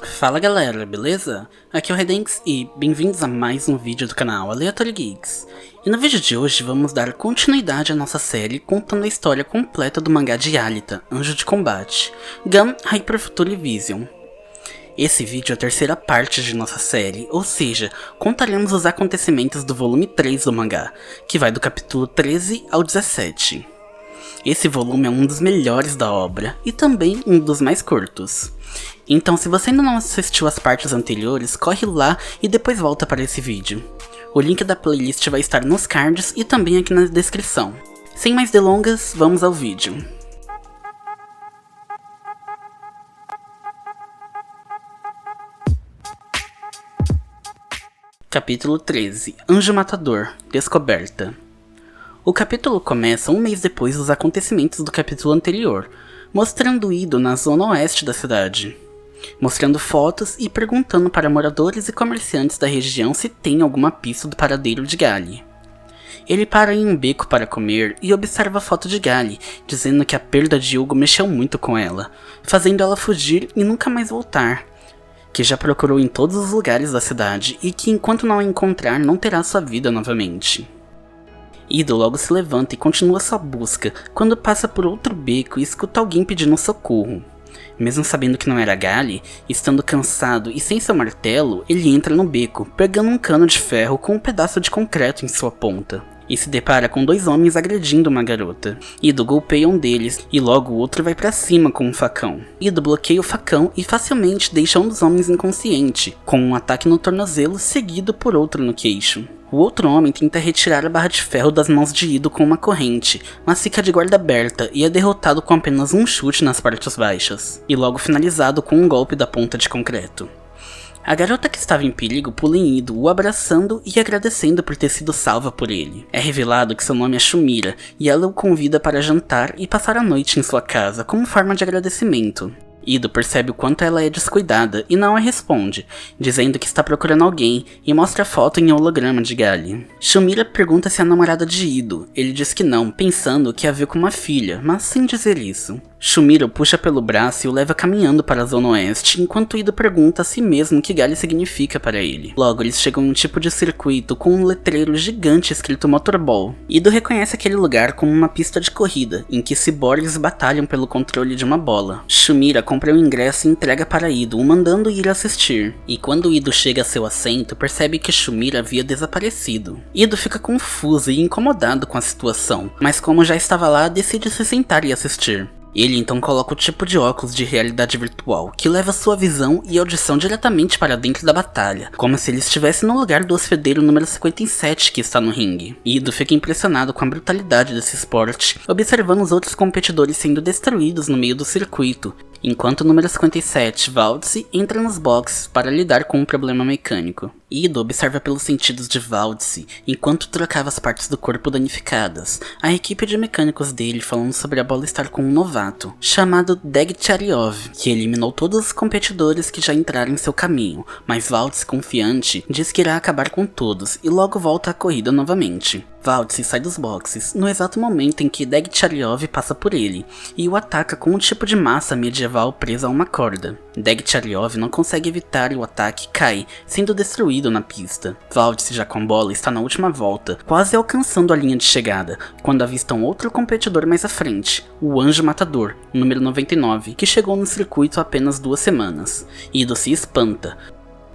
Fala galera, beleza? Aqui é o Redenx e bem-vindos a mais um vídeo do canal Aleatory Geeks. E no vídeo de hoje vamos dar continuidade à nossa série contando a história completa do mangá de Alita, Anjo de Combate, Gun Hyper Fury Vision. Esse vídeo é a terceira parte de nossa série, ou seja, contaremos os acontecimentos do volume 3 do mangá, que vai do capítulo 13 ao 17. Esse volume é um dos melhores da obra, e também um dos mais curtos. Então se você ainda não assistiu as partes anteriores, corre lá e depois volta para esse vídeo. O link da playlist vai estar nos cards e também aqui na descrição. Sem mais delongas, vamos ao vídeo. Capítulo 13 – Anjo Matador – Descoberta. O capítulo começa um mês depois dos acontecimentos do capítulo anterior, mostrando Ido na zona oeste da cidade, mostrando fotos e perguntando para moradores e comerciantes da região se tem alguma pista do paradeiro de Gali. Ele para em um beco para comer e observa a foto de Gali, dizendo que a perda de Hugo mexeu muito com ela, fazendo ela fugir e nunca mais voltar, que já procurou em todos os lugares da cidade e que enquanto não a encontrar não terá sua vida novamente. Ido logo se levanta e continua sua busca, quando passa por outro beco e escuta alguém pedindo socorro. Mesmo sabendo que não era Gali, estando cansado e sem seu martelo, ele entra no beco, pegando um cano de ferro com um pedaço de concreto em sua ponta. E se depara com dois homens agredindo uma garota. Ido golpeia um deles e logo o outro vai pra cima com um facão. Ido bloqueia o facão e facilmente deixa um dos homens inconsciente, com um ataque no tornozelo seguido por outro no queixo. O outro homem tenta retirar a barra de ferro das mãos de Ido com uma corrente, mas fica de guarda aberta e é derrotado com apenas um chute nas partes baixas, e logo finalizado com um golpe da ponta de concreto. A garota que estava em perigo pula em Ido, o abraçando e agradecendo por ter sido salva por ele. É revelado que seu nome é Shumira, e ela o convida para jantar e passar a noite em sua casa como forma de agradecimento. Ido percebe o quanto ela é descuidada e não a responde, dizendo que está procurando alguém e mostra a foto em holograma de Gali. Shumira pergunta se é a namorada de Ido, ele diz que não, pensando que a vê com uma filha, mas sem dizer isso. Shumira o puxa pelo braço e o leva caminhando para a zona oeste, enquanto Ido pergunta a si mesmo o que Gali significa para ele. Logo eles chegam em um tipo de circuito com um letreiro gigante escrito Motorball. Ido reconhece aquele lugar como uma pista de corrida, em que ciborgues batalham pelo controle de uma bola. Shumira compra o ingresso e entrega para Ido, o mandando ir assistir. E quando Ido chega a seu assento, percebe que Shumira havia desaparecido. Ido fica confuso e incomodado com a situação, mas como já estava lá, decide se sentar e assistir. Ele então coloca o tipo de óculos de realidade virtual, que leva sua visão e audição diretamente para dentro da batalha, como se ele estivesse no lugar do hospedeiro número 57 que está no ringue. Ido fica impressionado com a brutalidade desse esporte, observando os outros competidores sendo destruídos no meio do circuito, enquanto o número 57, Valdse, entra nos boxes para lidar com um problema mecânico. Ido observa pelos sentidos de Valdse, enquanto trocava as partes do corpo danificadas, a equipe de mecânicos dele falando sobre a bola estar com um novato, chamado Degtyaryov, que eliminou todos os competidores que já entraram em seu caminho, mas Valdse, confiante, diz que irá acabar com todos e logo volta à corrida novamente. Valdse sai dos boxes, no exato momento em que Degtyaryov passa por ele, e o ataca com um tipo de massa medieval presa a uma corda. Degtyaryov não consegue evitar e o ataque cai, sendo destruído na pista. Valdse, já com a bola, está na última volta, quase alcançando a linha de chegada, quando avistam outro competidor mais à frente, o Anjo Matador, número 99, que chegou no circuito há apenas 2 semanas. Ido se espanta,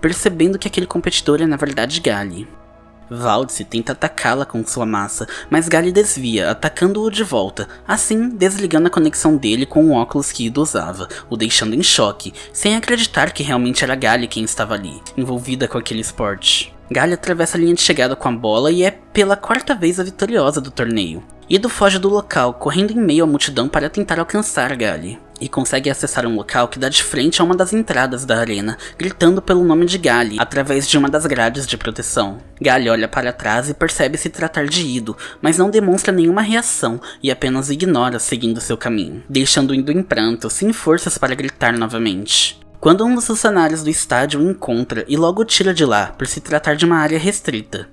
percebendo que aquele competidor é na verdade Gali. Valdse tenta atacá-la com sua massa, mas Gali desvia, atacando-o de volta, assim desligando a conexão dele com o óculos que Ido usava, o deixando em choque, sem acreditar que realmente era Gali quem estava ali, envolvida com aquele esporte. Gali atravessa a linha de chegada com a bola e é pela 4ª vez a vitoriosa do torneio. Ido foge do local, correndo em meio à multidão para tentar alcançar Gali, e consegue acessar um local que dá de frente a uma das entradas da arena, gritando pelo nome de Gali, através de uma das grades de proteção. Gali olha para trás e percebe se tratar de Ido, mas não demonstra nenhuma reação e apenas ignora seguindo seu caminho, deixando Ido em pranto, sem forças para gritar novamente. Quando um dos funcionários do estádio o encontra e logo o tira de lá, por se tratar de uma área restrita.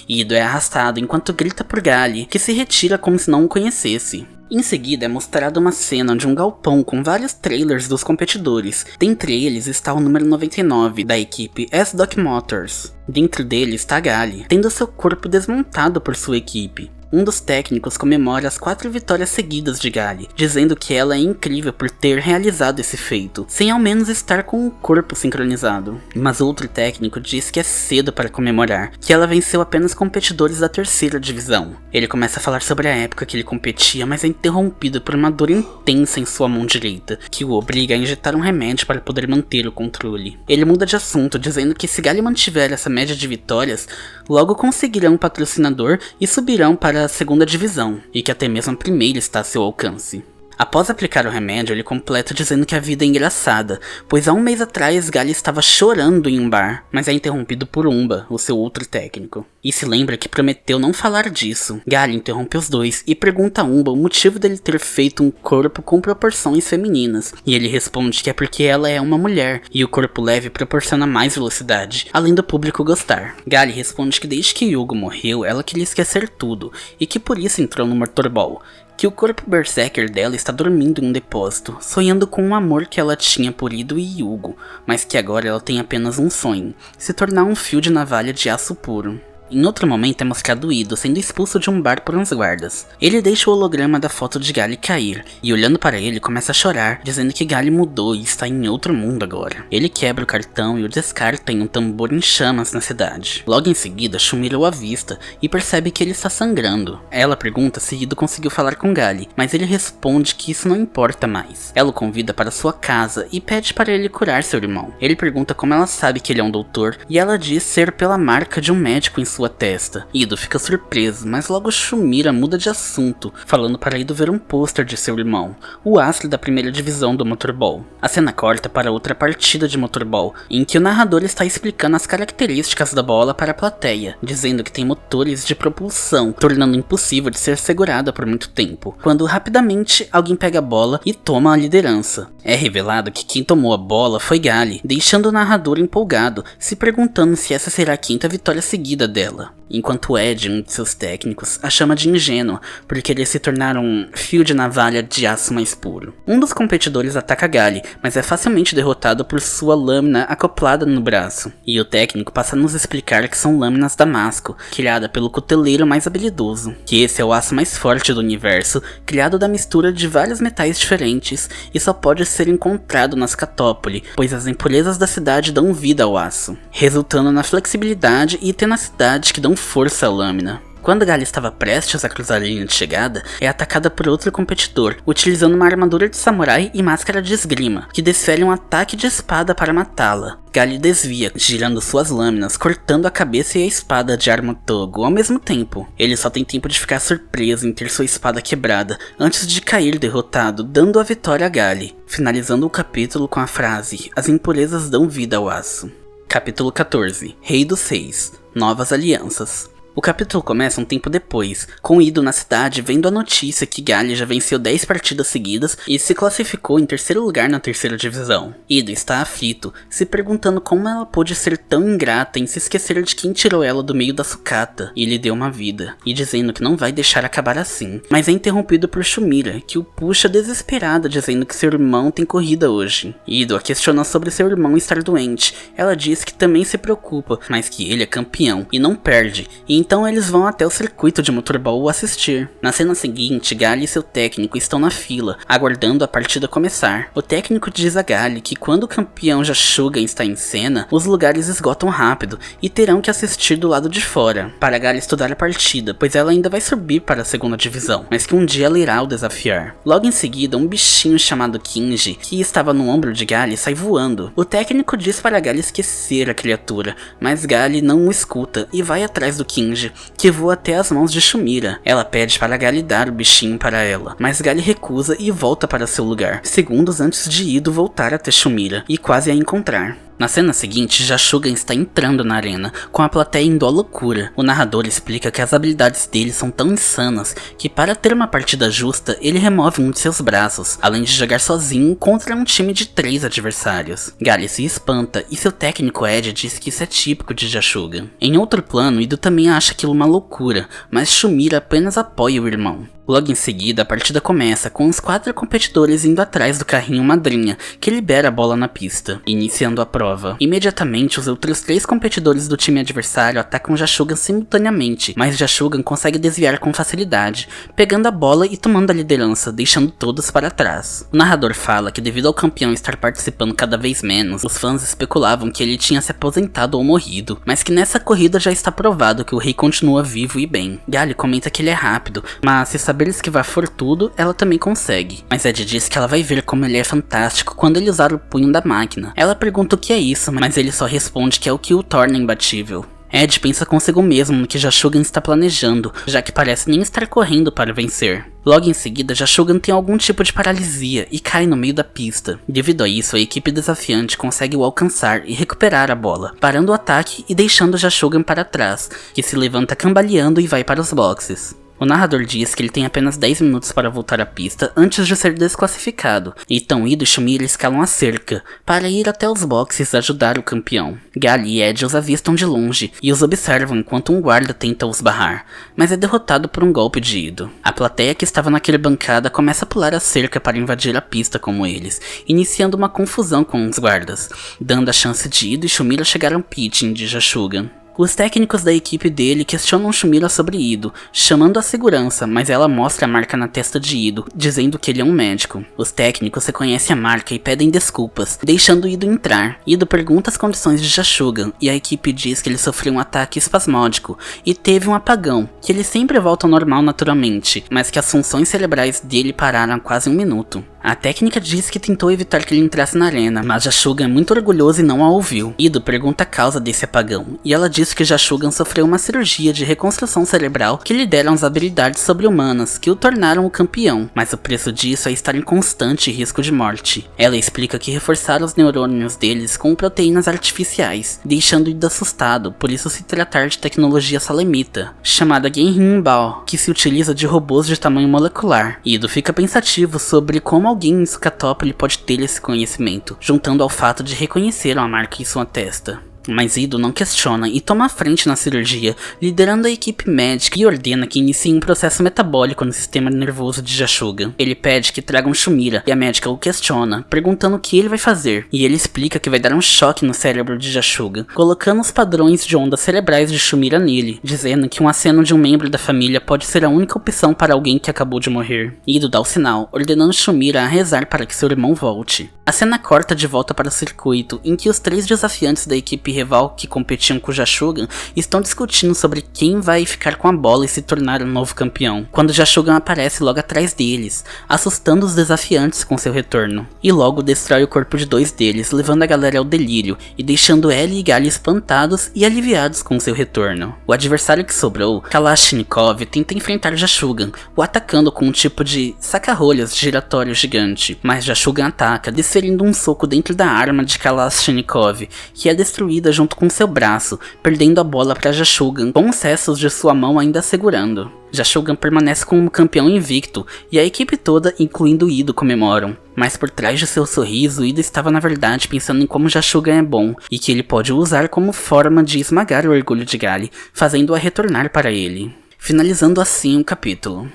Ido é arrastado enquanto grita por Gali, que se retira como se não o conhecesse. Em seguida é mostrada uma cena de um galpão com vários trailers dos competidores. Dentre eles está o número 99 da equipe S-Doc Motors. Dentro dele está Gali, tendo seu corpo desmontado por sua equipe. Um dos técnicos comemora as 4 vitórias seguidas de Gali, dizendo que ela é incrível por ter realizado esse feito, sem ao menos estar com o corpo sincronizado. Mas outro técnico diz que é cedo para comemorar, que ela venceu apenas competidores da 3ª divisão. Ele começa a falar sobre a época que ele competia, mas é interrompido por uma dor intensa em sua mão direita, que o obriga a injetar um remédio para poder manter o controle. Ele muda de assunto, dizendo que se Gali mantiver essa média de vitórias, logo conseguirão um patrocinador e subirão para a 2ª divisão, e que até mesmo a 1ª está a seu alcance. Após aplicar o remédio, ele completa dizendo que a vida é engraçada, pois há um mês atrás Gali estava chorando em um bar, mas é interrompido por Umba, o seu outro técnico. E se lembra que prometeu não falar disso. Gali interrompe os dois e pergunta a Umba o motivo dele ter feito um corpo com proporções femininas, e ele responde que é porque ela é uma mulher, e o corpo leve proporciona mais velocidade, além do público gostar. Gali responde que desde que Yugo morreu, ela queria esquecer tudo, e que por isso entrou no Motorball. Que o corpo berserker dela está dormindo em um depósito, sonhando com o amor que ela tinha por Ido e Yugo, mas que agora ela tem apenas um sonho, se tornar um fio de navalha de aço puro. Em outro momento é mostrado Ido sendo expulso de um bar por uns guardas. Ele deixa o holograma da foto de Gali cair, e olhando para ele começa a chorar, dizendo que Gali mudou e está em outro mundo agora. Ele quebra o cartão e o descarta em um tambor em chamas na cidade. Logo em seguida, Shumira o avista e percebe que ele está sangrando. Ela pergunta se Ido conseguiu falar com Gali, mas ele responde que isso não importa mais. Ela o convida para sua casa e pede para ele curar seu irmão. Ele pergunta como ela sabe que ele é um doutor, e ela diz ser pela marca de um médico em sua testa. Ido fica surpreso, mas logo Shumira muda de assunto, falando para Ido ver um pôster de seu irmão, o astro da 1ª divisão do Motorball. A cena corta para outra partida de Motorball, em que o narrador está explicando as características da bola para a plateia, dizendo que tem motores de propulsão, tornando impossível de ser segurada por muito tempo, quando rapidamente alguém pega a bola e toma a liderança. É revelado que quem tomou a bola foi Gali, deixando o narrador empolgado, se perguntando se essa será a 5ª vitória seguida dela. Enquanto Ed, um de seus técnicos, a chama de ingênua por querer se tornar um fio de navalha de aço mais puro. Um dos competidores ataca Gali, mas é facilmente derrotado por sua lâmina acoplada no braço. E o técnico passa a nos explicar que são lâminas Damasco, criada pelo cuteleiro mais habilidoso. Que esse é o aço mais forte do universo, criado da mistura de vários metais diferentes e só pode ser encontrado nas Catópoli, pois as impurezas da cidade dão vida ao aço, resultando na flexibilidade e tenacidade que dão força à lâmina. Quando Gali estava prestes a cruzar a linha de chegada, é atacada por outro competidor, utilizando uma armadura de samurai e máscara de esgrima, que desfere um ataque de espada para matá-la. Gali desvia, girando suas lâminas, cortando a cabeça e a espada de Armotogo ao mesmo tempo. Ele só tem tempo de ficar surpreso em ter sua espada quebrada, antes de cair derrotado, dando a vitória a Gali, finalizando o capítulo com a frase: "As impurezas dão vida ao aço". Capítulo 14. Rei dos Reis. Novas alianças. O capítulo começa um tempo depois, com Ido na cidade vendo a notícia que Gali já venceu 10 partidas seguidas e se classificou em 3º lugar na 3ª divisão. Ido está aflito, se perguntando como ela pôde ser tão ingrata em se esquecer de quem tirou ela do meio da sucata e lhe deu uma vida, e dizendo que não vai deixar acabar assim. Mas é interrompido por Shumira, que o puxa desesperada dizendo que seu irmão tem corrida hoje. Ido a questiona sobre seu irmão estar doente. Ela diz que também se preocupa, mas que ele é campeão e não perde, e então eles vão até o circuito de Motorball assistir. Na cena seguinte, Gali e seu técnico estão na fila, aguardando a partida começar. O técnico diz a Gali que quando o campeão Jashugan está em cena, os lugares esgotam rápido e terão que assistir do lado de fora, para Gali estudar a partida, pois ela ainda vai subir para a 2ª divisão, mas que um dia ela irá o desafiar. Logo em seguida, um bichinho chamado Kinji, que estava no ombro de Gali, sai voando. O técnico diz para Gali esquecer a criatura, mas Gali não o escuta e vai atrás do Kinji, que voa até as mãos de Shumira. Ela pede para Gali dar o bichinho para ela, mas Gali recusa e volta para seu lugar, segundos antes de Ido voltar até Shumira e quase a encontrar. Na cena seguinte, Jashugan está entrando na arena, com a plateia indo à loucura. O narrador explica que as habilidades dele são tão insanas que para ter uma partida justa, ele remove um de seus braços, além de jogar sozinho contra um time de 3 adversários. Gali se espanta e seu técnico Ed diz que isso é típico de Jashugan. Em outro plano, Ido também acha aquilo uma loucura, mas Shumira apenas apoia o irmão. Logo em seguida, a partida começa com os 4 competidores indo atrás do carrinho madrinha, que libera a bola na pista, iniciando a prova. Imediatamente, os outros 3 competidores do time adversário atacam Jashugan simultaneamente, mas Jashugan consegue desviar com facilidade, pegando a bola e tomando a liderança, deixando todos para trás. O narrador fala que devido ao campeão estar participando cada vez menos, os fãs especulavam que ele tinha se aposentado ou morrido, mas que nessa corrida já está provado que o rei continua vivo e bem. Gali comenta que ele é rápido, mas se saber esquivar fortudo, ela também consegue. Mas Ed diz que ela vai ver como ele é fantástico quando ele usar o punho da máquina. Ela pergunta o que é isso, mas ele só responde que é o que o torna imbatível. Ed pensa consigo mesmo no que Jashugan está planejando, já que parece nem estar correndo para vencer. Logo em seguida, Jashugan tem algum tipo de paralisia e cai no meio da pista. Devido a isso, a equipe desafiante consegue o alcançar e recuperar a bola, parando o ataque e deixando Jashugan para trás, que se levanta cambaleando e vai para os boxes. O narrador diz que ele tem apenas 10 minutos para voltar à pista antes de ser desclassificado, então Ido e Shumira escalam a cerca para ir até os boxes ajudar o campeão. Gali e Ed os avistam de longe e os observam enquanto um guarda tenta os barrar, mas é derrotado por um golpe de Ido. A plateia que estava naquela bancada começa a pular a cerca para invadir a pista como eles, iniciando uma confusão com os guardas, dando a chance de Ido e Shumira chegar ao pitching de Jashugan. Os técnicos da equipe dele questionam Shumira sobre Ido, chamando a segurança, mas ela mostra a marca na testa de Ido, dizendo que ele é um médico. Os técnicos reconhecem a marca e pedem desculpas, deixando Ido entrar. Ido pergunta as condições de Jashugan, e a equipe diz que ele sofreu um ataque espasmódico e teve um apagão, que ele sempre volta ao normal naturalmente, mas que as funções cerebrais dele pararam há quase 1 minuto. A técnica diz que tentou evitar que ele entrasse na arena, mas Jashugan é muito orgulhoso e não a ouviu. Ido pergunta a causa desse apagão, e ela diz que Jashugan sofreu uma cirurgia de reconstrução cerebral que lhe deram as habilidades sobre-humanas que o tornaram o campeão, mas o preço disso é estar em constante risco de morte. Ela explica que reforçaram os neurônios deles com proteínas artificiais, deixando Ido assustado, por isso se tratar de tecnologia salemita, chamada Genrinbao, que se utiliza de robôs de tamanho molecular. Ido fica pensativo sobre como alguém em Sukatopoli pode ter esse conhecimento, juntando ao fato de reconhecer a marca em sua testa. Mas Ido não questiona e toma a frente na cirurgia, liderando a equipe médica e ordena que iniciem um processo metabólico no sistema nervoso de Jashugan. Ele pede que tragam Shumira e a médica o questiona, perguntando o que ele vai fazer, e ele explica que vai dar um choque no cérebro de Jashugan, colocando os padrões de ondas cerebrais de Shumira nele, dizendo que um aceno de um membro da família pode ser a única opção para alguém que acabou de morrer. Ido dá o sinal, ordenando Shumira a rezar para que seu irmão volte. A cena corta de volta para o circuito, em que os 3 desafiantes da equipe rival que competiam com Jashugan estão discutindo sobre quem vai ficar com a bola e se tornar o novo campeão, quando Jashugan aparece logo atrás deles, assustando os desafiantes com seu retorno, e logo destrói o corpo de 2 deles, levando a galera ao delírio e deixando Ellie e Gali espantados e aliviados com seu retorno. O adversário que sobrou, Kalashnikov, tenta enfrentar Jashugan, o atacando com um tipo de saca-rolhas giratório gigante, mas Jashugan ataca, desferindo um soco dentro da arma de Kalashnikov, que é destruída junto com seu braço, perdendo a bola para Jashugan, com os restos de sua mão ainda segurando. Jashugan permanece como campeão invicto, e a equipe toda, incluindo Ido, comemoram. Mas por trás de seu sorriso, Ido estava na verdade pensando em como Jashugan é bom, e que ele pode usar como forma de esmagar o orgulho de Gali, fazendo-a retornar para ele. Finalizando assim o capítulo.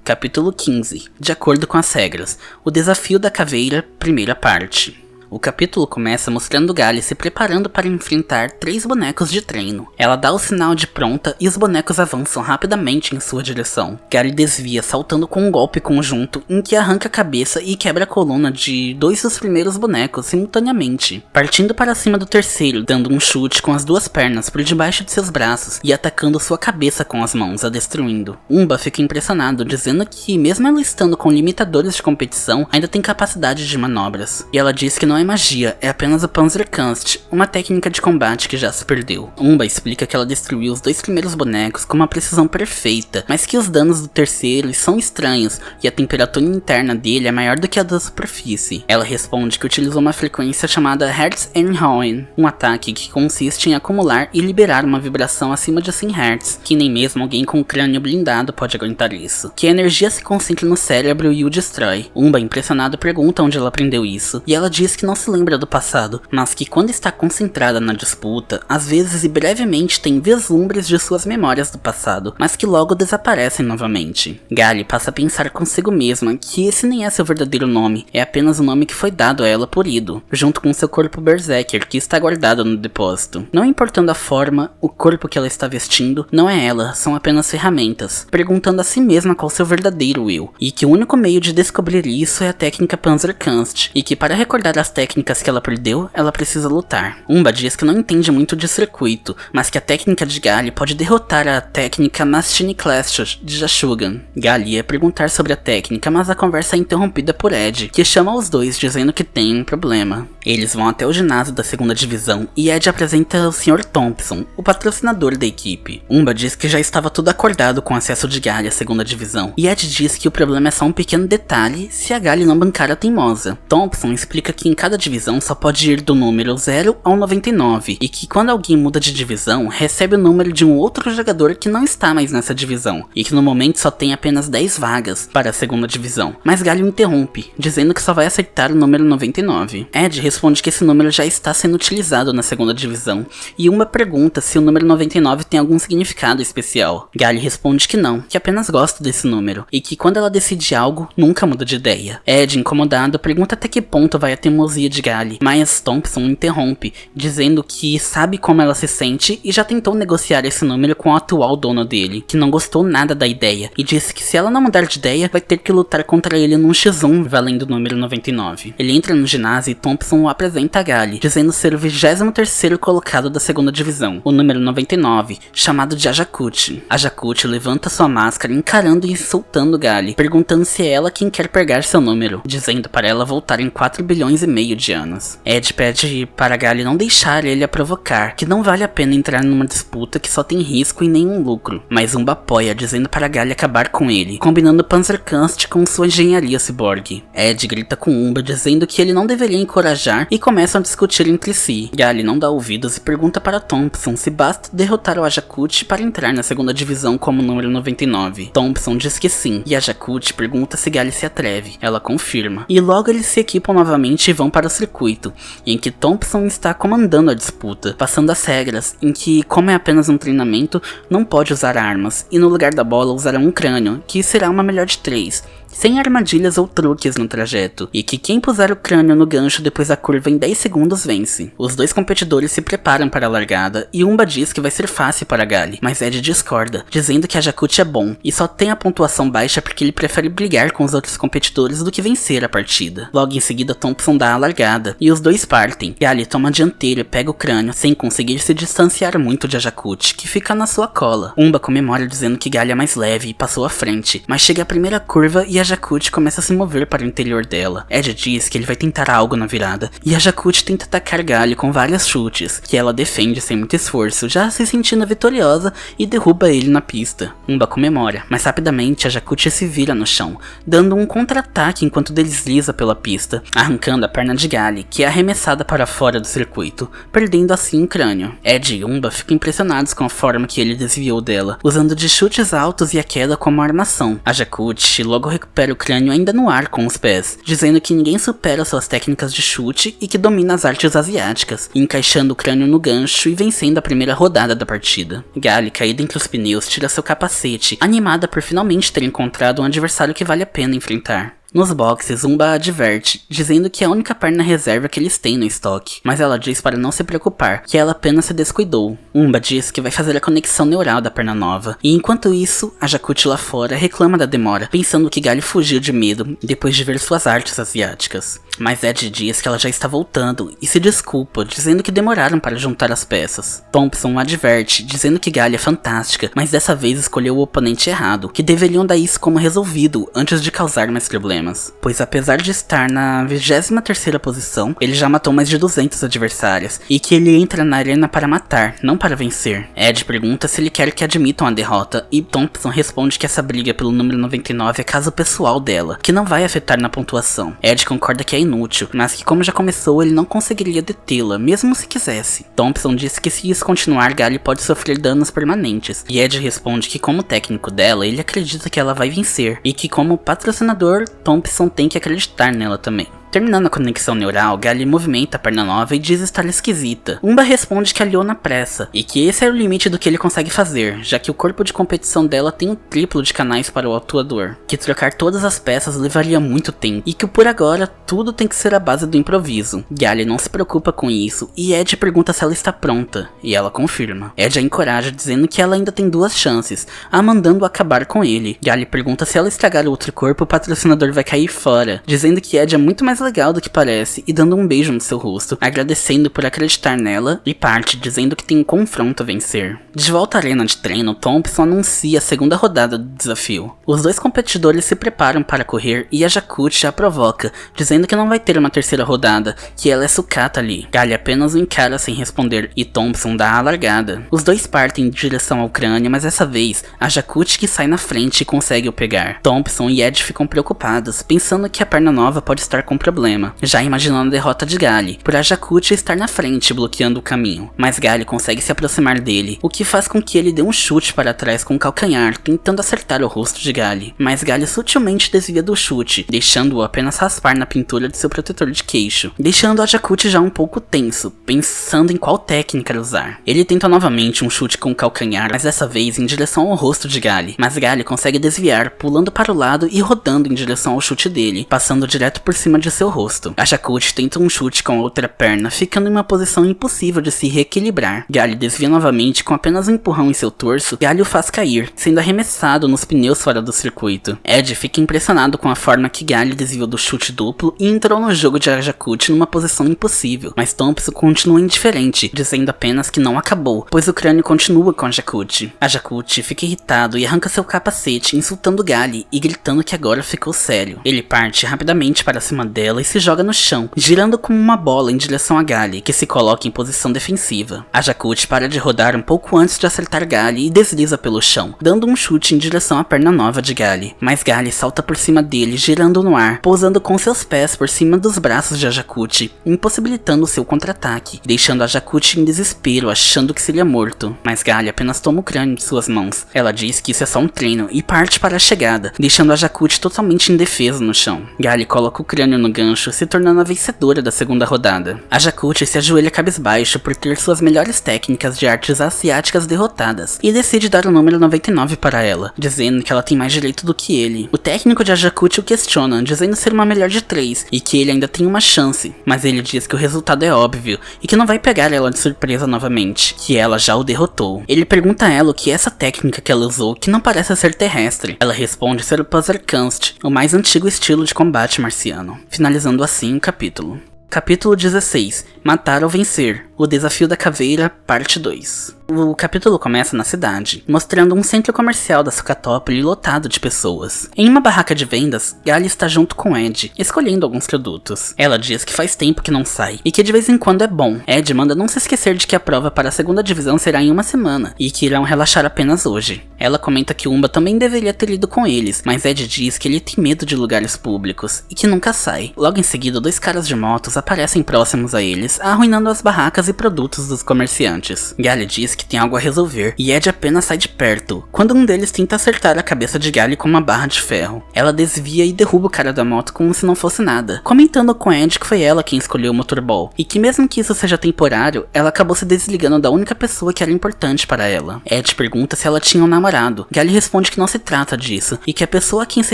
Capítulo 15. De acordo com as regras, o desafio da caveira, primeira parte. O capítulo começa mostrando Gali se preparando para enfrentar 3 bonecos de treino. Ela dá o sinal de pronta e os bonecos avançam rapidamente em sua direção. Gali desvia saltando com um golpe conjunto em que arranca a cabeça e quebra a coluna de 2 dos primeiros bonecos simultaneamente, partindo para cima do terceiro, dando um chute com as 2 pernas por debaixo de seus braços e atacando sua cabeça com as mãos, a destruindo. Umba fica impressionado, dizendo que mesmo ela estando com limitadores de competição, ainda tem capacidade de manobras. E ela diz que não é magia, é apenas o Panzerkunst, uma técnica de combate que já se perdeu. Umba explica que ela destruiu os 2 primeiros bonecos com uma precisão perfeita, mas que os danos do terceiro são estranhos e a temperatura interna dele é maior do que a da superfície. Ela responde que utilizou uma frequência chamada Hertz-Einhauen, um ataque que consiste em acumular e liberar uma vibração acima de 100 Hz, que nem mesmo alguém com crânio blindado pode aguentar isso. Que a energia se concentra no cérebro e o destrói. Umba, impressionado, pergunta onde ela aprendeu isso, e ela diz que que não se lembra do passado, mas que quando está concentrada na disputa, às vezes e brevemente tem vislumbres de suas memórias do passado, mas que logo desaparecem novamente. Gally passa a pensar consigo mesma que esse nem é seu verdadeiro nome, é apenas o nome que foi dado a ela por Ido, junto com seu corpo berserker que está guardado no depósito. Não importando a forma, o corpo que ela está vestindo, não é ela, são apenas ferramentas, perguntando a si mesma qual seu verdadeiro eu, e que o único meio de descobrir isso é a técnica Panzerkunst, e que para recordar as técnicas que ela perdeu, ela precisa lutar. Umba diz que não entende muito de circuito, mas que a técnica de Gally pode derrotar a técnica Machine Clash de Jashugan. Gally ia perguntar sobre a técnica, mas a conversa é interrompida por Ed, que chama os dois dizendo que tem um problema. Eles vão até o ginásio da segunda divisão e Ed apresenta o Sr. Thompson, o patrocinador da equipe. Umba diz que já estava tudo acordado com o acesso de Gally à segunda divisão, e Ed diz que o problema é só um pequeno detalhe se a Gally não bancar a teimosa. Thompson explica que em cada divisão só pode ir do número 0 ao 99, e que quando alguém muda de divisão, recebe o número de um outro jogador que não está mais nessa divisão, e que no momento só tem apenas 10 vagas para a segunda divisão. Mas Gally o interrompe, dizendo que só vai aceitar o número 99. Ed responde que esse número já está sendo utilizado na segunda divisão, e Umba pergunta se o número 99 tem algum significado especial. Gally responde que não, que apenas gosta desse número, e que quando ela decide algo, nunca muda de ideia. Ed, incomodado, pergunta até que ponto vai a teimosia de Gally, mas Thompson interrompe, dizendo que sabe como ela se sente e já tentou negociar esse número com o atual dono dele, que não gostou nada da ideia, e disse que se ela não mudar de ideia, vai ter que lutar contra ele num X1 valendo o número 99. Ele entra no ginásio e Thompson o apresenta a Gally, dizendo ser o 23º colocado da segunda divisão, o número 99, chamado de Ajakute. Ajakute levanta sua máscara encarando e insultando Gally, perguntando se é ela quem quer pegar seu número, dizendo para ela voltar em 4 bilhões e meio de anos. Ed pede para Gally não deixar ele a provocar, que não vale a pena entrar numa disputa que só tem risco e nenhum lucro, mas Umba apoia, dizendo para Gally acabar com ele, combinando Panzerkunst com sua engenharia ciborgue. Ed grita com Umba, dizendo que ele não deveria encorajar, e começam a discutir entre si. Gally não dá ouvidos e pergunta para Thompson se basta derrotar o Ajakute para entrar na segunda divisão como número 99. Thompson diz que sim, e Ajakute pergunta se Gally se atreve. Ela confirma. E logo eles se equipam novamente e vão para o circuito, em que Thompson está comandando a disputa, passando as regras, em que, como é apenas um treinamento, não pode usar armas, e no lugar da bola usará um crânio, que será uma melhor de 3. Sem armadilhas ou truques no trajeto, e que quem puser o crânio no gancho depois da curva em 10 segundos vence. Os dois competidores se preparam para a largada, e Umba diz que vai ser fácil para Gally, mas Ed discorda, dizendo que Ajakute é bom, e só tem a pontuação baixa porque ele prefere brigar com os outros competidores do que vencer a partida. Logo em seguida Thompson dá a largada, e os dois partem. Gally toma a dianteira e pega o crânio, sem conseguir se distanciar muito de Ajakute, que fica na sua cola. Umba comemora dizendo que Gally é mais leve e passou à frente, mas chega a primeira curva e Ajakute começa a se mover para o interior dela. Ed diz que ele vai tentar algo na virada, e Ajakute tenta atacar Gally com vários chutes, que ela defende sem muito esforço, já se sentindo vitoriosa, e derruba ele na pista. Umba comemora, mas rapidamente Ajakute se vira no chão, dando um contra-ataque enquanto desliza pela pista, arrancando a perna de Gally, que é arremessada para fora do circuito, perdendo assim o crânio. Ed e Umba ficam impressionados com a forma que ele desviou dela, usando de chutes altos e a queda como armação. Ajakute logo recupera o crânio ainda no ar com os pés, dizendo que ninguém supera suas técnicas de chute e que domina as artes asiáticas, encaixando o crânio no gancho e vencendo a primeira rodada da partida. Gally, caída entre os pneus, tira seu capacete, animada por finalmente ter encontrado um adversário que vale a pena enfrentar. Nos boxes, Umba adverte, dizendo que é a única perna reserva que eles têm no estoque, mas ela diz para não se preocupar, que ela apenas se descuidou. Umba diz que vai fazer a conexão neural da perna nova, e enquanto isso, Ajakute lá fora reclama da demora, pensando que Gally fugiu de medo depois de ver suas artes asiáticas. Mas Ed diz que ela já está voltando e se desculpa, dizendo que demoraram para juntar as peças. Thompson adverte, dizendo que Gally é fantástica, mas dessa vez escolheu o oponente errado, que deveriam dar isso como resolvido antes de causar mais problemas. Pois apesar de estar na 23ª posição, ele já matou mais de 200 adversários, e que ele entra na arena para matar, não para vencer. Ed pergunta se ele quer que admitam a derrota, e Thompson responde que essa briga pelo número 99 é caso pessoal dela, que não vai afetar na pontuação. Ed concorda que é inútil, mas que como já começou ele não conseguiria detê-la, mesmo se quisesse. Thompson diz que se isso continuar, Gally pode sofrer danos permanentes, e Ed responde que como técnico dela, ele acredita que ela vai vencer, e que como patrocinador, Thompson tem que acreditar nela também. Terminando a conexão neural, Gali movimenta a perna nova e diz estar esquisita. Umba responde que aliou na pressa, e que esse é o limite do que ele consegue fazer, já que o corpo de competição dela tem um triplo de canais para o atuador, que trocar todas as peças levaria muito tempo, e que por agora tudo tem que ser a base do improviso. Gali não se preocupa com isso, e Ed pergunta se ela está pronta, e ela confirma. Ed a encoraja dizendo que ela ainda tem 2 chances, a mandando acabar com ele. Gali pergunta se ela estragar o outro corpo, o patrocinador vai cair fora, dizendo que Ed é muito mais legal do que parece, e dando um beijo no seu rosto, agradecendo por acreditar nela, e parte dizendo que tem um confronto a vencer. De volta à arena de treino, Thompson anuncia a segunda rodada do desafio. Os 2 competidores se preparam para correr e a Jakut a provoca, dizendo que não vai ter uma terceira rodada, que ela é sucata ali. Gali apenas o encara sem responder e Thompson dá a largada. Os 2 partem em direção ao crânio, mas dessa vez a Jakut que sai na frente e consegue o pegar. Thompson e Ed ficam preocupados, pensando que a perna nova pode estar com problema, já imaginando a derrota de Gali, por a Jakut estar na frente bloqueando o caminho. Mas Gali consegue se aproximar dele, o que faz com que ele dê um chute para trás com o calcanhar, tentando acertar o rosto de Gali. Mas Gali sutilmente desvia do chute, deixando-o apenas raspar na pintura de seu protetor de queixo, deixando a Jakut já um pouco tenso, pensando em qual técnica usar. Ele tenta novamente um chute com o calcanhar, mas dessa vez em direção ao rosto de Gali, mas Gali consegue desviar, pulando para o lado e rodando em direção ao chute dele, passando direto por cima de seu rosto. A Jakut tenta um chute com a outra perna, ficando em uma posição impossível de se reequilibrar. Gali desvia novamente com apenas um empurrão em seu torso, Gali o faz cair, sendo arremessado nos pneus fora do circuito. Ed fica impressionado com a forma que Gali desviou do chute duplo e entrou no jogo de Jakut numa posição impossível, mas Thompson continua indiferente, dizendo apenas que não acabou, pois o crânio continua com a Jakut. A Jakut fica irritado e arranca seu capacete, insultando Gali e gritando que agora ficou sério. Ele parte rapidamente para cima dela e se joga no chão, girando como uma bola em direção a Gali, que se coloca em posição defensiva. A Jakut para de rodar um pouco antes de acertar Gali e desliza pelo chão, dando um chute em direção à perna nova de Gali. Mas Gali salta por cima dele, girando no ar, pousando com seus pés por cima dos braços de Jakut, impossibilitando seu contra-ataque, deixando a Jakut em desespero, achando que seria morto. Mas Gali apenas toma o crânio de suas mãos. Ela diz que isso é só um treino e parte para a chegada, deixando a Jakut totalmente indefesa no chão. Gali coloca o crânio no gancho, se tornando a vencedora da segunda rodada. A Jakut se ajoelha cabisbaixo por ter suas melhores técnicas de artes asiáticas derrotadas, e decide dar o número 99 para ela, dizendo que ela tem mais direito do que ele. O técnico de Jakut o questiona, dizendo ser uma melhor de 3, e que ele ainda tem uma chance, mas ele diz que o resultado é óbvio, e que não vai pegar ela de surpresa novamente, que ela já o derrotou. Ele pergunta a ela o que é essa técnica que ela usou, que não parece ser terrestre. Ela responde ser o Panzerkunst, o mais antigo estilo de combate marciano, finalizando assim o capítulo. Capítulo 16. Matar ou vencer. O desafio da caveira, parte 2. O capítulo começa na cidade, mostrando um centro comercial da Sucatópole lotado de pessoas. Em uma barraca de vendas, Gali está junto com Ed, escolhendo alguns produtos. Ela diz que faz tempo que não sai, e que de vez em quando é bom. Ed manda não se esquecer de que a prova para a segunda divisão será em uma semana, e que irão relaxar apenas hoje. Ela comenta que Umba também deveria ter ido com eles, mas Ed diz que ele tem medo de lugares públicos, e que nunca sai. Logo em seguida, 2 caras de motos aparecem próximos a eles, arruinando as barracas e produtos dos comerciantes. Gali diz que tem algo a resolver, e Ed apenas sai de perto, quando um deles tenta acertar a cabeça de Gali com uma barra de ferro. Ela desvia e derruba o cara da moto como se não fosse nada, comentando com Ed que foi ela quem escolheu o motorball, e que mesmo que isso seja temporário, ela acabou se desligando da única pessoa que era importante para ela. Ed pergunta se ela tinha um namorado. Gali responde que não se trata disso, e que a pessoa a quem se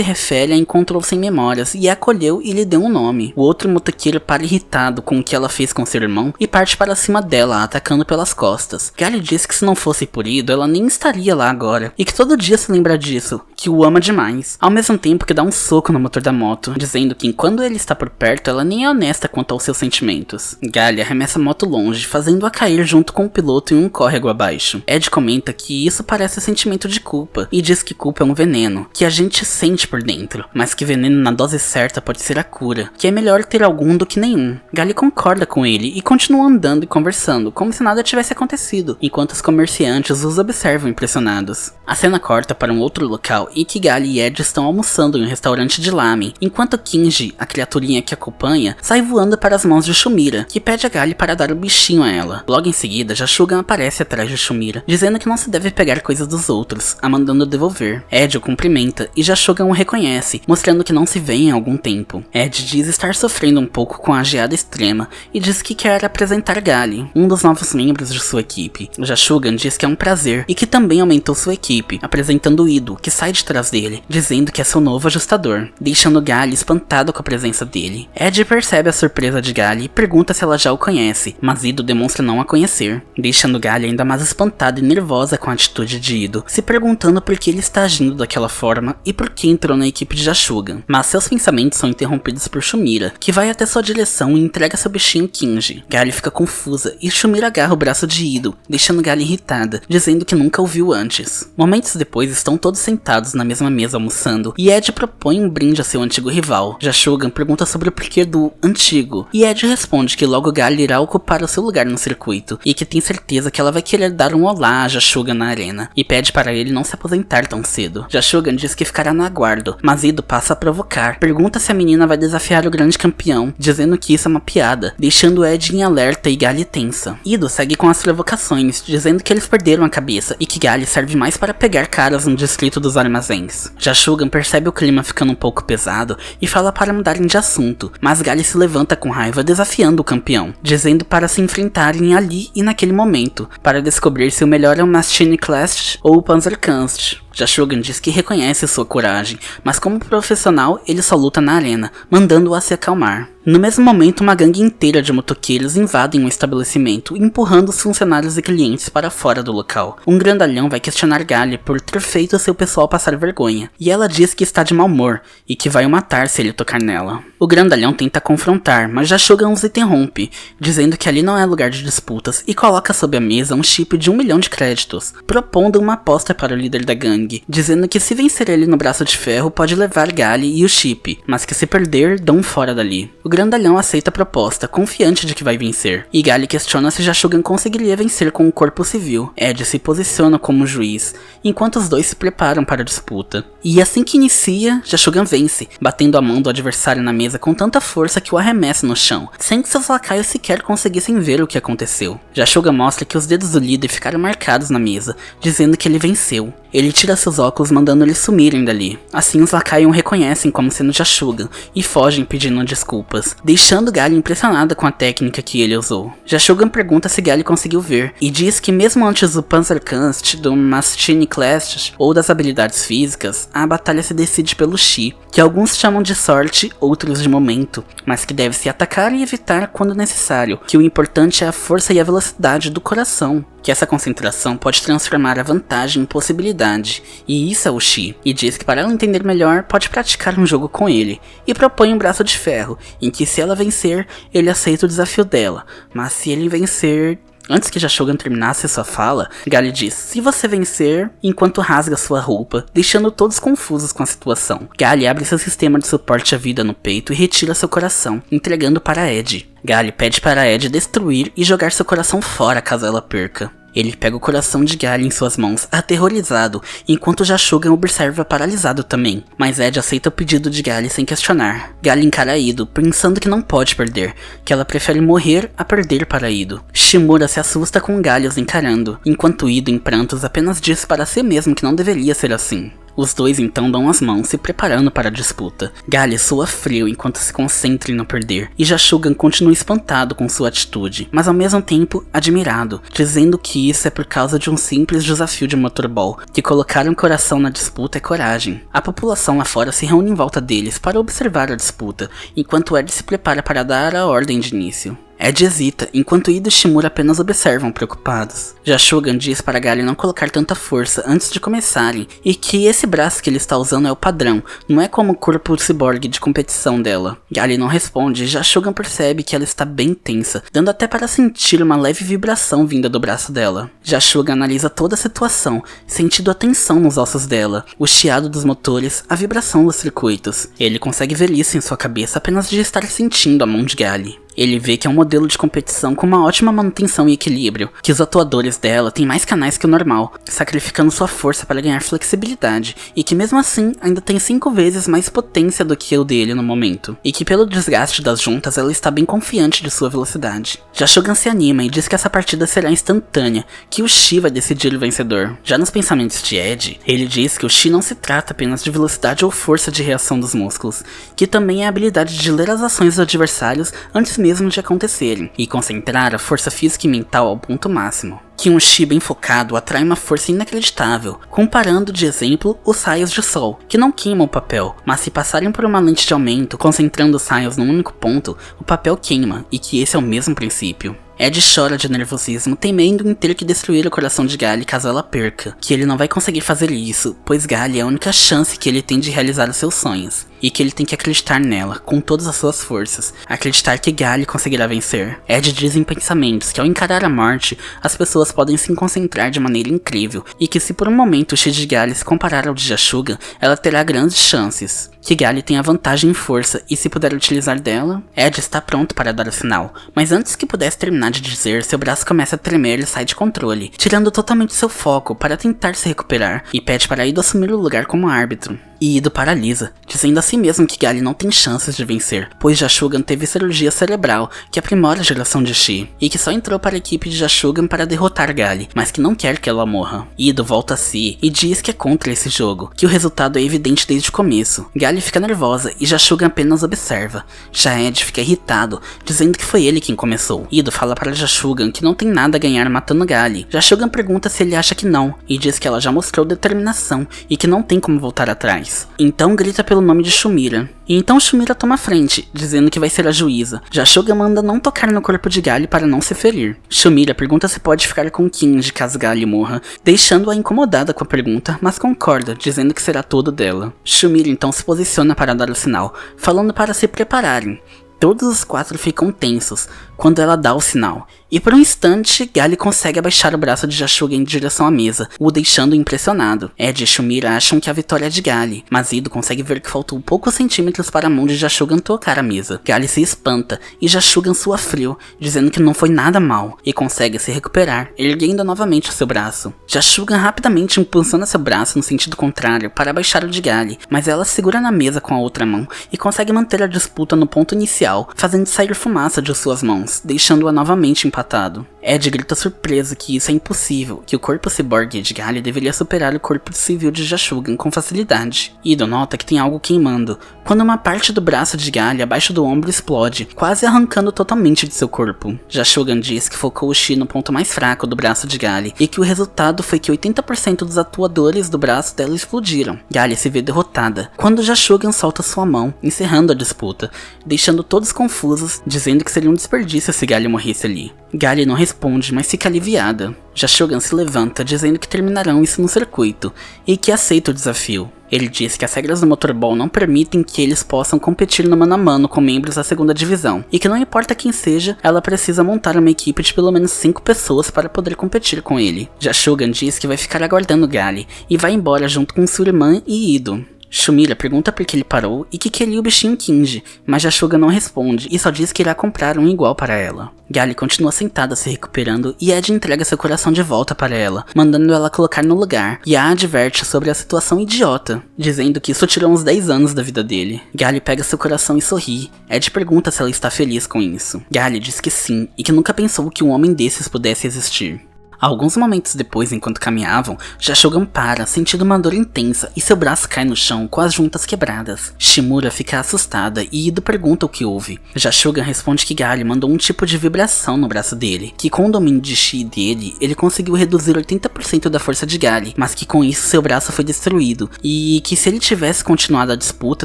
refere a encontrou sem memórias, e a acolheu e lhe deu um nome. O outro motoqueiro para irritado com o que ela fez com seu irmão, e parte para cima dela, atacando pelas costas. Gali diz que se não fosse por ido, ela nem estaria lá agora, e que todo dia se lembra disso, que o ama demais, ao mesmo tempo que dá um soco no motor da moto, dizendo que enquanto ele está por perto, ela nem é honesta quanto aos seus sentimentos. Gali arremessa a moto longe, fazendo-a cair junto com o piloto em um córrego abaixo. Ed comenta que isso parece sentimento de culpa, e diz que culpa é um veneno, que a gente sente por dentro, mas que veneno na dose certa pode ser a cura, que é melhor ter algum do que nenhum. Gali concorda com ele, dele e continuam andando e conversando, como se nada tivesse acontecido, enquanto os comerciantes os observam impressionados. A cena corta para um outro local em que Gali e Ed estão almoçando em um restaurante de lamen, enquanto Kinji, a criaturinha que acompanha, sai voando para as mãos de Shumira, que pede a Gali para dar o bichinho a ela. Logo em seguida, Jashugan aparece atrás de Shumira, dizendo que não se deve pegar coisas dos outros, a mandando devolver. Ed o cumprimenta e Jashugan o reconhece, mostrando que não se vê em algum tempo. Ed diz estar sofrendo um pouco com a geada extrema e diz que quer apresentar Gali, um dos novos membros de sua equipe. Jashugan diz que é um prazer e que também aumentou sua equipe, apresentando Ido, que sai de trás dele, dizendo que é seu novo ajustador, deixando Gali espantado com a presença dele. Ed percebe a surpresa de Gali e pergunta se ela já o conhece, mas Ido demonstra não a conhecer, deixando Gali ainda mais espantada e nervosa com a atitude de Ido, se perguntando por que ele está agindo daquela forma e por que entrou na equipe de Jashugan. Mas seus pensamentos são interrompidos por Shumira, que vai até sua direção e entrega seu bichinho Kinji. Gali fica confusa e Shumira agarra o braço de Ido, deixando Gali irritada, dizendo que nunca o viu antes. Momentos depois estão todos sentados na mesma mesa almoçando e Ed propõe um brinde a seu antigo rival. Jashugan pergunta sobre o porquê do antigo e Ed responde que logo Gali irá ocupar o seu lugar no circuito e que tem certeza que ela vai querer dar um olá a Jashugan na arena e pede para ele não se aposentar tão cedo. Jashugan diz que ficará no aguardo, mas Ido passa a provocar, pergunta se a menina vai desafiar o grande campeão, dizendo que isso é uma piada, deixando Ed em alerta e Gali tensa. Ido segue com as provocações, dizendo que eles perderam a cabeça e que Gali serve mais para pegar caras no distrito dos armazéns. Jashugan percebe o clima ficando um pouco pesado e fala para mudarem de assunto, mas Gali se levanta com raiva desafiando o campeão, dizendo para se enfrentarem ali e naquele momento, para descobrir se o melhor é o Machine Clash ou o Panzerkunst. Jashugan diz que reconhece sua coragem, mas como profissional ele só luta na arena, mandando-a se acalmar. No mesmo momento, uma gangue inteira de motoqueiros invadem um estabelecimento, empurrando os funcionários e clientes para fora do local. Um grandalhão vai questionar Gali por ter feito seu pessoal passar vergonha, e ela diz que está de mau humor e que vai o matar se ele tocar nela. O grandalhão tenta confrontar, mas Jashugan os interrompe, dizendo que ali não é lugar de disputas e coloca sob a mesa um chip de 1 milhão de créditos, propondo uma aposta para o líder da gangue, dizendo que se vencer ele no braço de ferro pode levar Gali e o chip, mas que se perder, dão fora dali. O grandalhão aceita a proposta, confiante de que vai vencer, e Gali questiona se Jashugan conseguiria vencer com o corpo civil. Ed se posiciona como juiz, enquanto os dois se preparam para a disputa. E assim que inicia, Jashugan vence, batendo a mão do adversário na mesa com tanta força que o arremessa no chão, sem que seus lacaios sequer conseguissem ver o que aconteceu. Jashugan mostra que os dedos do líder ficaram marcados na mesa, dizendo que ele venceu. Ele tira seus óculos mandando eles sumirem dali. Assim os lacaios o reconhecem como sendo Jashugan e fogem pedindo desculpas, deixando Gali impressionada com a técnica que ele usou. Jashugan pergunta se Gali conseguiu ver e diz que mesmo antes do Panzerkunst, do Machine Clash ou das habilidades físicas, a batalha se decide pelo Chi, que alguns chamam de sorte, outros de momento, mas que deve se atacar e evitar quando necessário, que o importante é a força e a velocidade do coração, que essa concentração pode transformar a vantagem em possibilidade, e isso é o Chi, e diz que para ela entender melhor pode praticar um jogo com ele, e propõe um braço de ferro, em que se ela vencer, ele aceita o desafio dela, mas se ele vencer... Antes que Jashugan terminasse sua fala, Gali diz, se você vencer, enquanto rasga sua roupa, deixando todos confusos com a situação. Gali abre seu sistema de suporte à vida no peito e retira seu coração, entregando para Ed. Gali pede para Ed destruir e jogar seu coração fora caso ela perca. Ele pega o coração de Gali em suas mãos, aterrorizado, enquanto Jashugan observa paralisado também. Mas Ed aceita o pedido de Gali sem questionar. Gali encara Ido, pensando que não pode perder, que ela prefere morrer a perder para Ido. Shimura se assusta com Gali os encarando, enquanto Ido, em prantos, apenas diz para si mesmo que não deveria ser assim. Os dois então dão as mãos, se preparando para a disputa. Gali soa frio enquanto se concentra em não perder, e Jashugan continua espantado com sua atitude, mas ao mesmo tempo admirado, dizendo que isso é por causa de um simples desafio de motorball, que colocar um coração na disputa é coragem. A população lá fora se reúne em volta deles para observar a disputa, enquanto Ed se prepara para dar a ordem de início. Ed hesita, enquanto Ido e Shimura apenas observam preocupados. Jashugan diz para Gali não colocar tanta força antes de começarem, e que esse braço que ele está usando é o padrão, não é como o corpo ciborgue de competição dela. Gali não responde e Jashugan percebe que ela está bem tensa, dando até para sentir uma leve vibração vinda do braço dela. Jashugan analisa toda a situação, sentindo a tensão nos ossos dela, o chiado dos motores, a vibração dos circuitos. Ele consegue ver isso em sua cabeça apenas de estar sentindo a mão de Gali. Ele vê que é um modelo de competição com uma ótima manutenção e equilíbrio, que os atuadores dela têm mais canais que o normal, sacrificando sua força para ganhar flexibilidade, e que mesmo assim ainda tem 5 vezes mais potência do que o dele no momento, e que pelo desgaste das juntas ela está bem confiante de sua velocidade. Jashugan se anima e diz que essa partida será instantânea, que o Shi vai decidir o vencedor. Já nos pensamentos de Ed, ele diz que o Shi não se trata apenas de velocidade ou força de reação dos músculos, que também é a habilidade de ler as ações dos adversários antes mesmo de acontecerem, e concentrar a força física e mental ao ponto máximo. Que um Shi bem focado atrai uma força inacreditável, comparando de exemplo os raios de sol, que não queimam o papel, mas se passarem por uma lente de aumento, concentrando os raios num único ponto, o papel queima, e que esse é o mesmo princípio. Ed chora de nervosismo, temendo em ter que destruir o coração de Gali caso ela perca, que ele não vai conseguir fazer isso, pois Gali é a única chance que ele tem de realizar os seus sonhos, e que ele tem que acreditar nela, com todas as suas forças, acreditar que Gali conseguirá vencer. Ed diz em pensamentos que ao encarar a morte, as pessoas podem se concentrar de maneira incrível, e que se por um momento o Shi de Gali se comparar ao de Jashugan, ela terá grandes chances. Que Gali tem a vantagem em força, e se puder utilizar dela, Ed está pronto para dar o sinal, mas antes que pudesse terminar de dizer, seu braço começa a tremer e sai de controle, tirando totalmente seu foco para tentar se recuperar, e pede para Ido assumir o lugar como árbitro. E Ido paralisa, dizendo a si mesmo que Gali não tem chances de vencer, pois Jashugan teve cirurgia cerebral que aprimora a geração de Shi, e que só entrou para a equipe de Jashugan para derrotar Gali, mas que não quer que ela morra. Ido volta a si e diz que é contra esse jogo, que o resultado é evidente desde o começo. Gali fica nervosa e Jashugan apenas observa. Já Ed fica irritado, dizendo que foi ele quem começou. Ido fala para Jashugan que não tem nada a ganhar matando Gali. Jashugan pergunta se ele acha que não, e diz que ela já mostrou determinação e que não tem como voltar atrás. Então grita pelo nome de Shumira. E então Shumira toma a frente, dizendo que vai ser a juíza. Jashugan manda não tocar no corpo de Gali para não se ferir. Shumira pergunta se pode ficar com Kinji caso Gali morra, deixando-a incomodada com a pergunta, mas concorda, dizendo que será todo dela. Shumira então se posiciona para dar o sinal, falando para se prepararem. Todos os 4 ficam tensos quando ela dá o sinal, e por um instante Gali consegue abaixar o braço de Jashugan em direção à mesa, o deixando impressionado. Ed e Shumira acham que a vitória é de Gali, mas Ido consegue ver que faltou poucos centímetros para a mão de Jashugan tocar a mesa. Gali se espanta e Jashugan sua frio, dizendo que não foi nada mal, e consegue se recuperar, erguendo novamente o seu braço. Jashugan rapidamente impulsiona seu braço no sentido contrário para abaixar o de Gali, mas ela segura na mesa com a outra mão e consegue manter a disputa no ponto inicial, fazendo sair fumaça de suas mãos, deixando-a novamente empatado. Ed grita surpreso que isso é impossível, que o corpo ciborgue de Gali deveria superar o corpo civil de Jashugan com facilidade. Ido nota que tem algo queimando, quando uma parte do braço de Gali abaixo do ombro explode, quase arrancando totalmente de seu corpo. Jashugan diz que focou o Shi no ponto mais fraco do braço de Gali, e que o resultado foi que 80% dos atuadores do braço dela explodiram. Gali se vê derrotada, quando Jashugan solta sua mão, encerrando a disputa, deixando todos confusos, dizendo que seria um desperdício se Gali morresse ali. Gali não responde, mas fica aliviada. Jashugan se levanta, dizendo que terminarão isso no circuito, e que aceita o desafio. Ele diz que as regras do motorball não permitem que eles possam competir no mano a mano com membros da segunda divisão, e que não importa quem seja, ela precisa montar uma equipe de pelo menos 5 pessoas para poder competir com ele. Jashugan diz que vai ficar aguardando Gali, e vai embora junto com sua irmã e Ido. Shumira pergunta por que ele parou e que queria o bichinho Kinji, mas Jashugan não responde e só diz que irá comprar um igual para ela. Gali continua sentada se recuperando e Ed entrega seu coração de volta para ela, mandando ela colocar no lugar, e a adverte sobre a situação idiota, dizendo que isso tirou uns 10 anos da vida dele. Gali pega seu coração e sorri. Ed pergunta se ela está feliz com isso. Gali diz que sim, e que nunca pensou que um homem desses pudesse existir. Alguns momentos depois, enquanto caminhavam, Jashugan para, sentindo uma dor intensa, e seu braço cai no chão com as juntas quebradas. Shimura fica assustada e Ido pergunta o que houve. Jashugan responde que Gali mandou um tipo de vibração no braço dele, que com o domínio de Shi dele, ele conseguiu reduzir 80% da força de Gali, mas que com isso seu braço foi destruído, e que se ele tivesse continuado a disputa,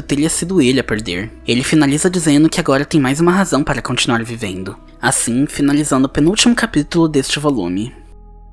teria sido ele a perder. Ele finaliza dizendo que agora tem mais uma razão para continuar vivendo. Assim, finalizando o penúltimo capítulo deste volume.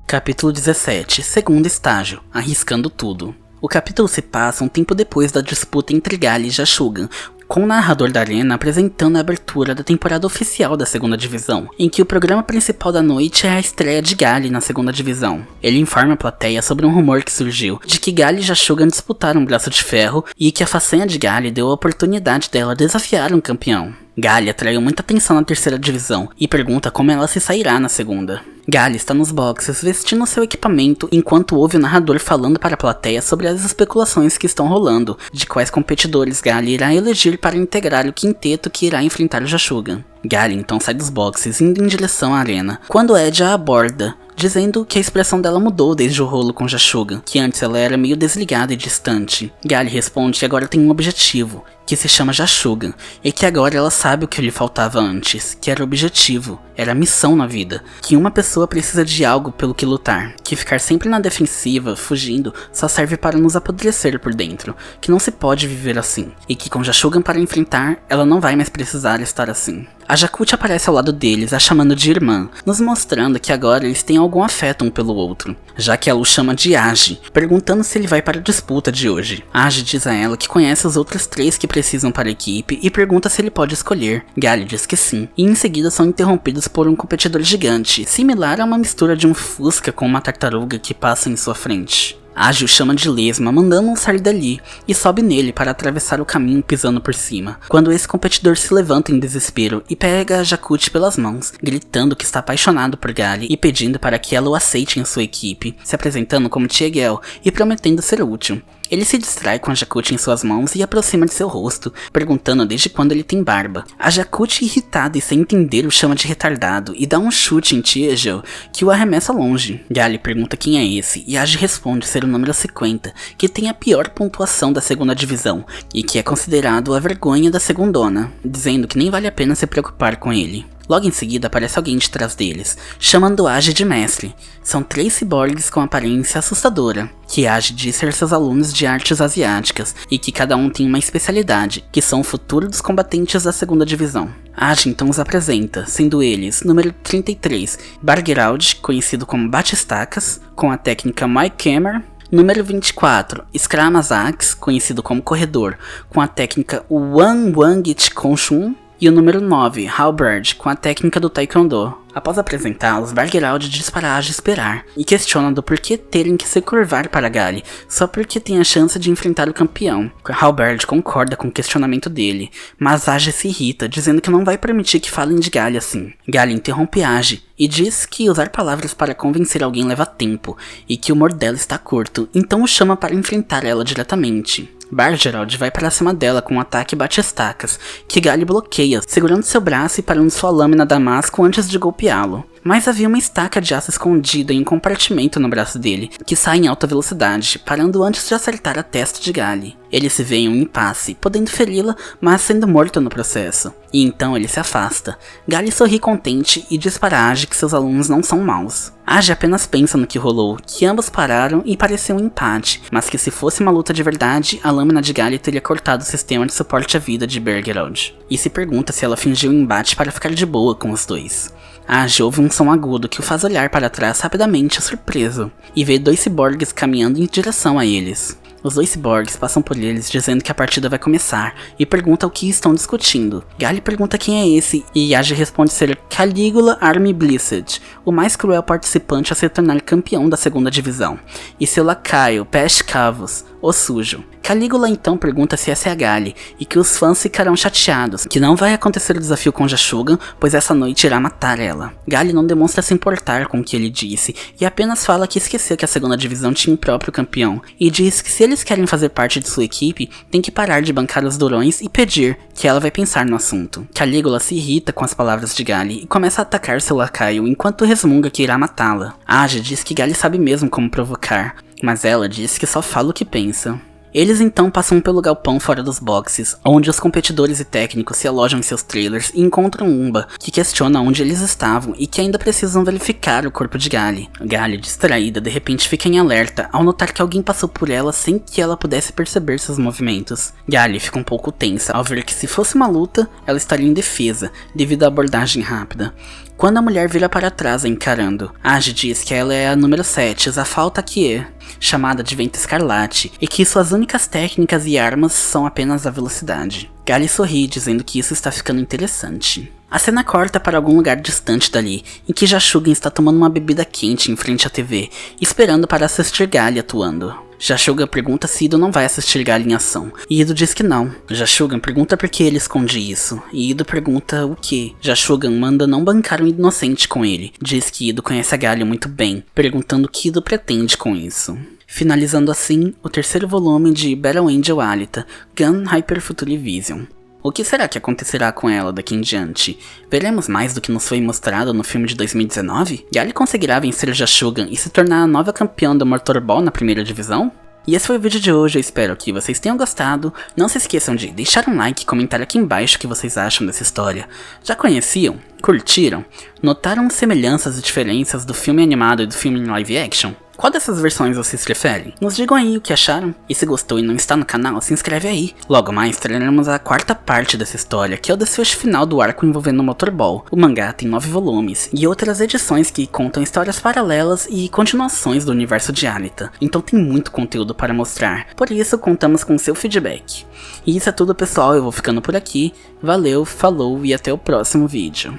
Capítulo 17, segundo estágio, arriscando tudo. O capítulo se passa um tempo depois da disputa entre Gali e Jashugan, com o narrador da arena apresentando a abertura da temporada oficial da segunda divisão, em que o programa principal da noite é a estreia de Gali na segunda divisão. Ele informa a plateia sobre um rumor que surgiu, de que Gali e Jashugan disputaram um braço de ferro e que a façanha de Gali deu a oportunidade dela desafiar um campeão. Gali atraiu muita atenção na terceira divisão e pergunta como ela se sairá na segunda. Gali está nos boxes vestindo seu equipamento enquanto ouve o narrador falando para a plateia sobre as especulações que estão rolando, de quais competidores Gali irá eleger para integrar o quinteto que irá enfrentar o Jashugan. Gali então sai dos boxes indo em direção à arena, quando Ed a aborda, dizendo que a expressão dela mudou desde o rolo com Jashugan, que antes ela era meio desligada e distante. Gali responde que agora tem um objetivo, que se chama Jashugan, e que agora ela sabe o que lhe faltava antes, que era o objetivo, era a missão na vida, que uma pessoa precisa de algo pelo que lutar, que ficar sempre na defensiva, fugindo, só serve para nos apodrecer por dentro, que não se pode viver assim, e que com Jashugan para enfrentar, ela não vai mais precisar estar assim. A Jakut aparece ao lado deles, a chamando de irmã, nos mostrando que agora eles têm algum afeto um pelo outro, já que ela o chama de Agi, perguntando se ele vai para a disputa de hoje. Agi diz a ela que conhece os outros 3 que precisam para a equipe e pergunta se ele pode escolher. Gali diz que sim, e em seguida são interrompidos por um competidor gigante, similar a uma mistura de um fusca com uma tartaruga que passa em sua frente. Agi o chama de lesma, mandando-o sair dali, e sobe nele para atravessar o caminho pisando por cima, quando esse competidor se levanta em desespero e pega a Jakut pelas mãos, gritando que está apaixonado por Gali e pedindo para que ela o aceite em sua equipe, se apresentando como Tiegel e prometendo ser útil. Ele se distrai com a Jakut em suas mãos e aproxima de seu rosto, perguntando desde quando ele tem barba. A Jakut, irritada e sem entender, o chama de retardado e dá um chute em Tiegel, que o arremessa longe. Gali pergunta quem é esse, e Agi responde ser o número 50, que tem a pior pontuação da segunda divisão, e que é considerado a vergonha da segundona, dizendo que nem vale a pena se preocupar com ele. Logo em seguida aparece alguém de trás deles, chamando Agi de mestre. São 3 ciborgues com aparência assustadora, que Agi diz ser seus alunos de artes asiáticas, e que cada um tem uma especialidade, que são o futuro dos combatentes da segunda divisão. Agi então os apresenta, sendo eles, número 33, Bargerald, conhecido como Batistacas, com a técnica Mike Hammer. Número 24, Skramazaks, conhecido como Corredor, com a técnica Wangit Konshun. E o número 9, Halberd, com a técnica do Taekwondo. Após apresentá-los, Bargerald diz para Agi esperar, e questiona do porquê terem que se curvar para Gali, só porque tem a chance de enfrentar o campeão. Halberd concorda com o questionamento dele, mas Agi se irrita, dizendo que não vai permitir que falem de Gali assim. Gali interrompe Agi, e diz que usar palavras para convencer alguém leva tempo, e que o humor dela está curto, então o chama para enfrentar ela diretamente. Bargerald vai para cima dela com um ataque bate-estacas, que Gali bloqueia, segurando seu braço e parando sua lâmina damasco antes de golpeá-lo. Mas havia uma estaca de aço escondida em um compartimento no braço dele, que sai em alta velocidade, parando antes de acertar a testa de Gali. Ele se vê em um impasse, podendo feri-la, mas sendo morto no processo. E então ele se afasta. Gali sorri contente e diz para Agi que seus alunos não são maus. Agi apenas pensa no que rolou, que ambos pararam e pareceu um empate, mas que se fosse uma luta de verdade, a lâmina de Gali teria cortado o sistema de suporte à vida de Bargerald. E se pergunta se ela fingiu o embate para ficar de boa com os dois. Agi ouve um som agudo que o faz olhar para trás rapidamente, surpreso, e vê 2 ciborgues caminhando em direção a eles. Os 2 ciborgues passam por eles dizendo que a partida vai começar e pergunta o que estão discutindo. Gali pergunta quem é esse e Agi responde ser Caligula Army Blissed, o mais cruel participante a se tornar campeão da segunda divisão, e seu lacaio Pesh Cavos, o sujo. Caligula então pergunta se essa é a Gali, e que os fãs ficarão chateados, que não vai acontecer o desafio com Jashugan, pois essa noite irá matar ela. Gali não demonstra se importar com o que ele disse, e apenas fala que esqueceu que a segunda divisão tinha um próprio campeão, e diz que se eles querem fazer parte de sua equipe, tem que parar de bancar os durões e pedir, que ela vai pensar no assunto. Caligula se irrita com as palavras de Gali e começa a atacar seu lacaio enquanto resmunga que irá matá-la. Agi diz que Gali sabe mesmo como provocar, mas ela diz que só fala o que pensa. Eles então passam pelo galpão fora dos boxes, onde os competidores e técnicos se alojam em seus trailers e encontram Umba, que questiona onde eles estavam e que ainda precisam verificar o corpo de Gali. Gali, distraída, de repente fica em alerta ao notar que alguém passou por ela sem que ela pudesse perceber seus movimentos. Gali fica um pouco tensa ao ver que se fosse uma luta, ela estaria indefesa, devido à abordagem rápida. Quando a mulher vira para trás encarando, Aji diz que ela é a número 7, a falta que é, chamada de Vento Escarlate, e que suas únicas técnicas e armas são apenas a velocidade. Gali sorri, dizendo que isso está ficando interessante. A cena corta para algum lugar distante dali, em que Jashugan está tomando uma bebida quente em frente à TV, esperando para assistir Gali atuando. Jashugan pergunta se Ido não vai assistir Gali em ação, e Ido diz que não. Jashugan pergunta por que ele esconde isso, e Ido pergunta o que. Jashugan manda não bancar um inocente com ele, diz que Ido conhece a Gali muito bem, perguntando o que Ido pretende com isso. Finalizando assim, o terceiro volume de Battle Angel Alita, Gun Hyper Future Vision. O que será que acontecerá com ela daqui em diante? Veremos mais do que nos foi mostrado no filme de 2019? Gali conseguirá vencer Jashugan e se tornar a nova campeã do Mortal Ball na primeira divisão? E esse foi o vídeo de hoje, eu espero que vocês tenham gostado. Não se esqueçam de deixar um like e comentar aqui embaixo o que vocês acham dessa história. Já conheciam? Curtiram? Notaram semelhanças e diferenças do filme animado e do filme em live action? Qual dessas versões vocês preferem? Nos digam aí o que acharam. E se gostou e não está no canal, se inscreve aí. Logo mais traremos a quarta parte dessa história, que é o desfecho final do arco envolvendo o Motor Ball. O mangá tem 9 volumes, e outras edições que contam histórias paralelas e continuações do universo de Alita. Então tem muito conteúdo para mostrar, por isso contamos com seu feedback. E isso é tudo pessoal, eu vou ficando por aqui. Valeu, falou e até o próximo vídeo.